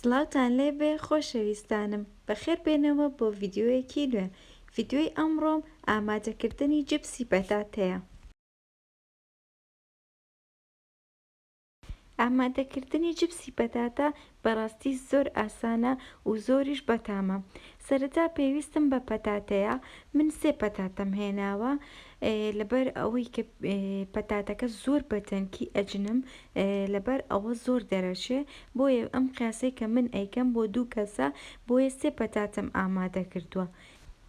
سڵاوتان لێبێ خۆشەویستانم، بەخێر بێنەوە بۆ ڤیدیۆیەکی نوێ. ڤیدیۆی ئەمڕۆم ئامادەکردنی جبسی پەتاتەیە. ئامادەکردنی جبسی پەتاتە بەڕاستی زۆر ئاسانە و زۆریش بەتامە. سەرەتا پێویستم بە پەتاتەیە. من 3 پەتاتەم هێناوە، لەبەر ئەوەی کە پەتاتەکە زۆر بەتەنکی ئەجنم، لەبەر ئەوە زۆر دەرەچێ، بۆیە ئەم قیاسەی کە من ئەیکەم بۆ 2 کەسە، بۆیە 3 پەتاتەم ئامادە کردووە.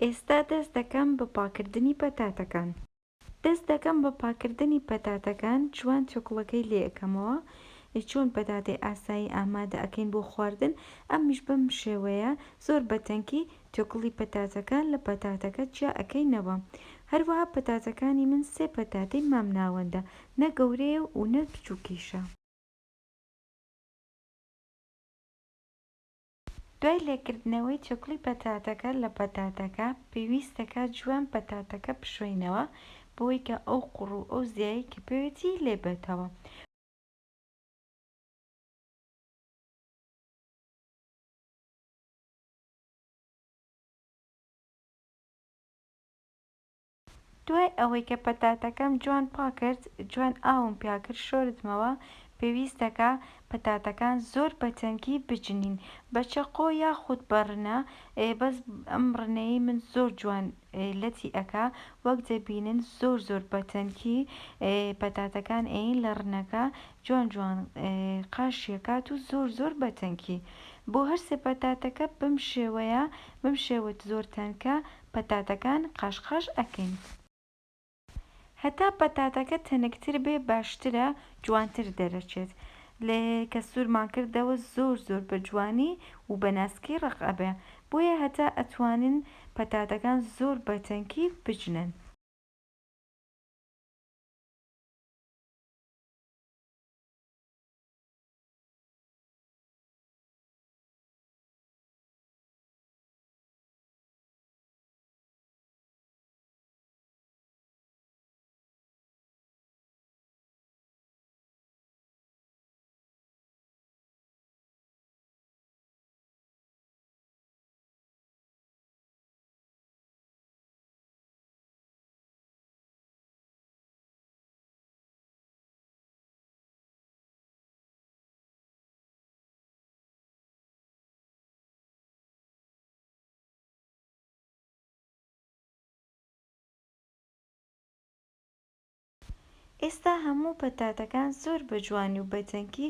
ئێستا دەست دەکەم بە پاکردنی پەتاتەکان. بە پاکردنی پەتاتەکان جوان تۆکڵەکەی لێ ئەکەمەوە. چۆن پەتاتەی ئاسایی ئامادە ئەکەین بۆ خواردن، ئەمیش بەم شێوەیە زۆر بەتەنکی تۆکڵی پەتاتەکان لە پەتاتەکە جیا ئەکەینەوە. هەروەها پەتاتەکانی من 3 پەتاتەی مام ناوەندە، نە گەورەیە و نە بچووکیشە. دوای لێکردنەوەی تۆکڵی پەتاتەکە لە پەتاتەکە، پێویستەکە جوان پەتاتەکە بشۆینەوە بۆی کە ئەو قوڕ و ئەو زیایی کە پێوێتی لێ بێتەوە. دوای ئەوەی کە پەتاتەکەم جوان پاکرد، جوان ئاوم پیاکرد، شۆردمەوە، پێویستەکە پەتاتەکان زۆر بەتەنکی بجنین بە چەقۆ یاخود بە ڕنە. بەس ئەم ڕنەیەی من زۆر جوان لەتی ئەکا، وەک دەبینن زۆر بەتەنکی پەتاتەکان ئەین لە ڕنەکە جوان قاشیەکات و زۆر بەتەنکی. بۆ هەر 3 پەتاتەکە بەم شێوە زۆر تەنکە پەتاتەکان قاش ئەکەین. هەتا پەتاتەکە تەنکتر بێ باشترە، جوانتر دەرەچێت. کە سوورمان کردەوە زۆر بە جوانی و بە ناسکی ڕق ئەبێ، بۆیە هەتا ئەتوانن پەتاتەکان زۆر بەتەنکی بجنن. ئێستا هەموو پەتاتەکان زۆر بە جوانی و بەتەنکی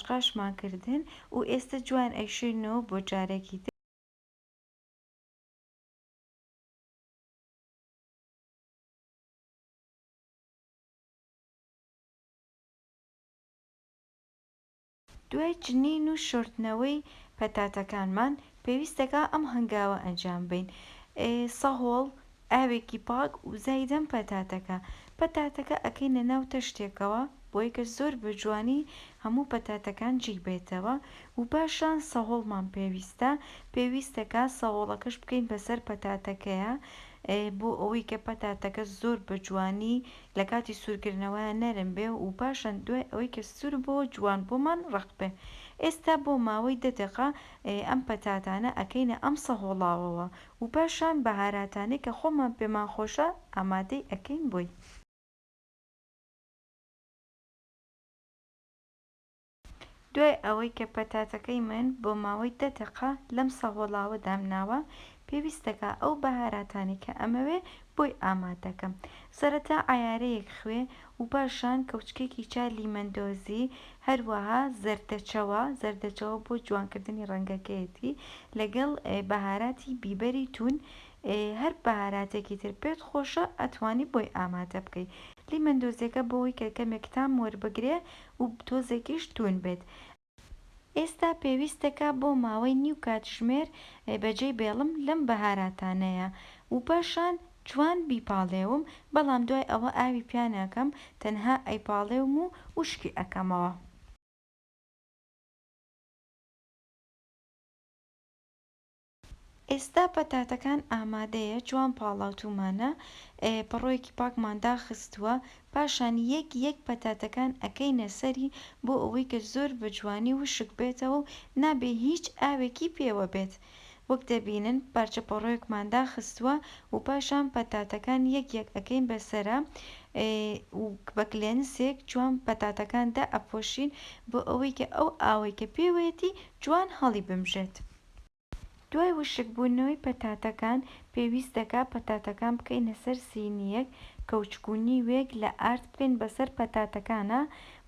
قاشمان کردن و ئێستا جوان ئەیشوینەوە بۆ جارێکی تر. دوای جنین و شۆردنەوەی پەتاتەکانمان، پێویستەکە ئەم هەنگاوە ئەنجام بدەین: سەهۆڵ، ئاوێکی پاک و زایدەم پەتاتەکە ئەکەینە ناو تەشتێکەوە بۆی کە زۆر بە جوانی هەموو پەتاتەکان جێ بێتەوە. و پاشان سەهۆڵمان پێویستەکە سەهۆڵەکەش بکەین بەسەر پەتاتەکەیە بۆ ئەوەی کە پەتاتەکە زۆر بە جوانی لە کاتی سوورکردنەوە نەرم بێ و پاشان دوای ئەوەی کە سوور بۆ جوان بۆمان ڕق بێ. ئێستا بۆ ماوەی 10 دقە ئەم پەتاتانە ئەکەینە ئەم سەهۆڵاوەوە و پاشان بەهاراتانەی کە خۆمان پێمان خۆشە ئامادەی ئەکەین بۆی. دوای ئەوەی کە پەتاتەکەی من بۆ ماوەی 10 دقە لەم سەهۆڵاوە دامناوە، پێویستەکە ئەو بەهاراتانی کە ئەمەوێ بۆی ئامادەکەم. سەرەتا ئایارەیەک خوێ و پاشان کەوچکێکی چا لیمەندۆزی، هەروەها زەردەچەوە بۆ جوانکردنی ڕەنگەکەیەتی، لەگەڵ بەهاراتی بیبەری تون. هەر بەهاراتێکی تر پێت خۆشە ئەتوانی بۆی ئامادە بکەی. لیمەندۆزیەکە بۆەوەی کە کەمێک تام وەربگرێ و تۆزێکیش تون بێت. ئێستا پێویستەکە بۆ ماوەی نیو کاتژمێر بەجێی بێڵم لەم بەهاراتانەیە و پاشان جوان بیپاڵێوم، بەڵام دوای ئەوە ئاوی پیا ناکەم، تەنها ئەیپاڵێوم و وشکی ئەکەمەوە. ئێستا پەتاتەکان ئامادەیە، جوان پاڵاوتومانە، پەڕۆیەکی پاکمان داخستووە، پاشان یەک یەک پەتاتەکان ئەکەینە سەری بۆ ئەوەی کە زۆر بە جوانی وشک بێتەوە و نابێ هیچ ئاوێکی پێوە بێت. وەک دەبینن پارچە پەڕۆیەکمان داخستووە و پاشان پەتاتەکان یەک یەک ئەکەین بەسەرا و بە کلێنسێک جوان پەتاتەکان ئەپۆشین بۆ ئەوەی کە ئەو ئاوەی کە پێوێتی جوان هەڵی بمژێت. دوای وشکبوونەوەی پەتاتەکان پێویستەکە پەتاتەکان بکەینە سەر سینیەک، کەوچکوونی وێک لە ئارد بکەین بەسەر پەتاتەکانە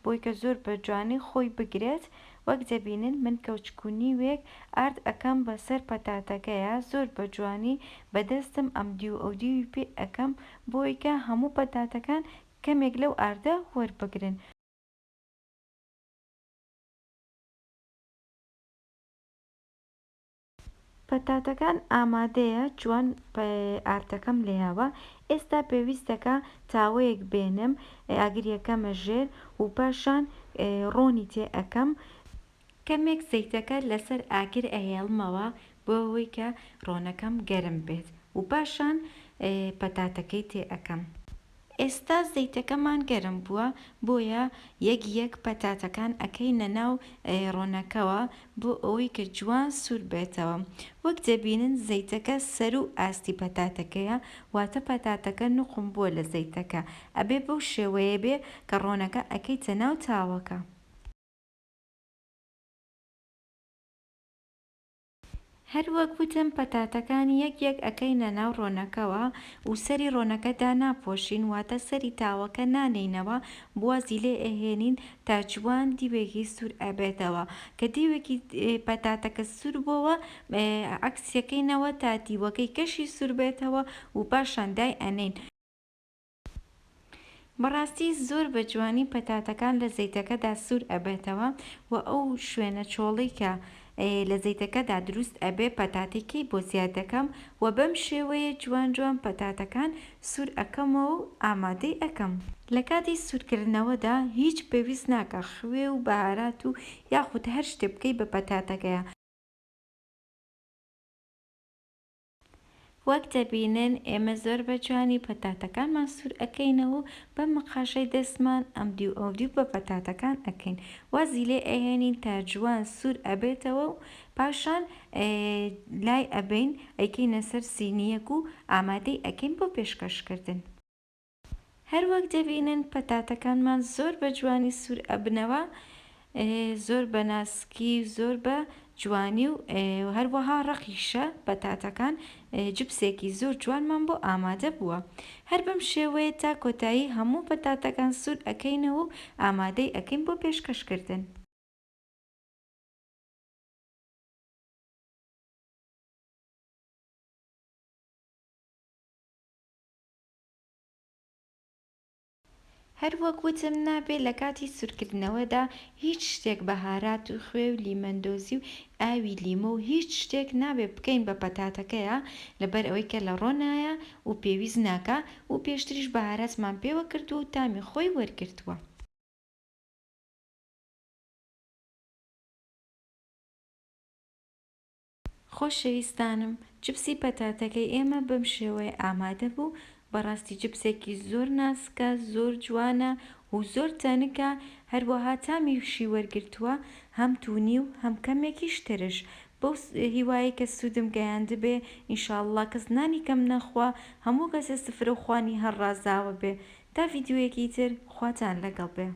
بۆی کە زۆر بە جوانی خۆی بگرێت. وەک دەبینن من کەوچکوونی وێک ئارد ئەکەم بەسەر پەتاتەکەیە، زۆر بە جوانی بەدەستم ئەم دیو ئەو دیوی پێ ئەکەم بۆی کە هەموو پەتاتەکان کەمێک لەو ئاردە وەربگرن. پەتاتەکان ئامادەیە، جوان ئاردەکەم لێیاوە. ئێستا پێویستەکە تاوەیەک بێنم، ئاگریەکەمە ژێر و پاشان ڕۆنی تێ ئەەکەم، کەمێک زەیتەکە لەسەر ئاگر ئەهێڵمەوە بۆ ئەوەی کە ڕۆنەکەم گەرم بێت و پاشان پەتاتەکەی تێ ئەەکەم. ئێستا زەیتەکەمان گەرم بووە، بۆیە یەک یەک پەتاتەکان ئەکەینە ناو ڕۆنەکەوە بۆ ئەوەی کە جوان سوور بێتەوە. وەک دەبینن زەیتەکە سەر و ئاستی پەتاتەکەیە، واتە پەتاتەکە نوقم بووە لە زەیتەکە، ئەبێ بەو شێوەیە بێ کە ڕۆنەکە ئەکەیتە ناو تاوەکە. هەر وەک وتم پەتاتەکانی یەک یەک ئەکەینە ناو ڕۆنەکەوە و سەری ڕۆنەکەدا ناپۆشین، واتە سەری تاوەکە نانێینەوە، بوازی لێ ئەهێنین تا جوان دیوێکی سوور ئەبێتەوە. کە دیوێکی پەتاتەکە سوور بۆوە عەکسیەکەینەوە تا دیوەکەی کەشی سوور بێتەوە و پاشان دای ئەنێین. بەڕاستی زۆر بە جوانی پەتاتەکان لە زەیتەکەدا سوور ئەبێتەوە و ئەو شوێنە چۆڵەی کە لە زەیتەکەدا دروست ئەبێ پەتاتێکی بۆ زیاد دەکەم و بەم شێوەیە جوان جوان پەتاتەکان سوور ئەەکەمەوە و ئامادەی ئەەکەم. لە کاتی سوورکردنەوەدا هیچ پێویست ناکە خوێ و بەهارات و یاخود هەر شتێ بکەی بە پەتاتەکەیە. وەک دەبینن ئێمە زۆر بە جوانی پەتاتەکانمان سوور ئەەکەینەوە و بە مەقاشەی دەستمان ئەم دیو ئەو دیو بە پەتاتەکان ئەکەین، وازی لێ ئەهێنین تا جوان سوور ئەبێتەوە و پاشان لای ئەبین ئەیکەینە سەر سینیەک و ئامادەی ئەکەین بۆ پێشکەشکردن. هەر وەک دەبینن پەتاتەکانمان زۆر بە جوانی سوور ئەبنەوە، زۆر بە ناسکی و زۆر بە جوانی و هەروەها ڕەقیشە پەتاتەکان، جبسێکی زۆر جوانمان بۆ ئامادە بووە. هەر بەم شێوەیە تا کۆتایی هەموو پەتاتەکان سوور ئەەکەینەوە و ئامادەی ئەکەین بۆ پێشکەشکردن. هەر وەک وتم نابێت لە کاتی سوورکردنەوەدا هیچ شتێک بەهارات و خوێ و لیمەندۆزی و ئاوی لیمە و هیچ شتێک نابێت بکەین بە پەتاتەکەیە، لەبەر ئەوەی کە لە ڕۆنایە و پێویست ناکە و پێشتریش بەهاراتمان پێوە کردووە و تامی خۆی وەرگرتووە. خۆشەویستانم، جبسی پەتاتەکەی ئێمە بەم شێوەیە ئامادە بوو. بەڕاستی جبسێکی زۆر ناسکە، زۆر جوانە و زۆر تەنکە، هەروەها تامیشی وەرگرتووە، هەم توونی و هەم کەمێکیش ترش. بەو هیوایە کە سوودم گەیاندبێ، ئینشاڵڵا کەس نانی کەم نەخوا، هەموو کەسێ سفرە و خوانی هەر ڕازاوە بێ. تا ڤیدیۆیەکی تر خواتان لەگەڵ بێ.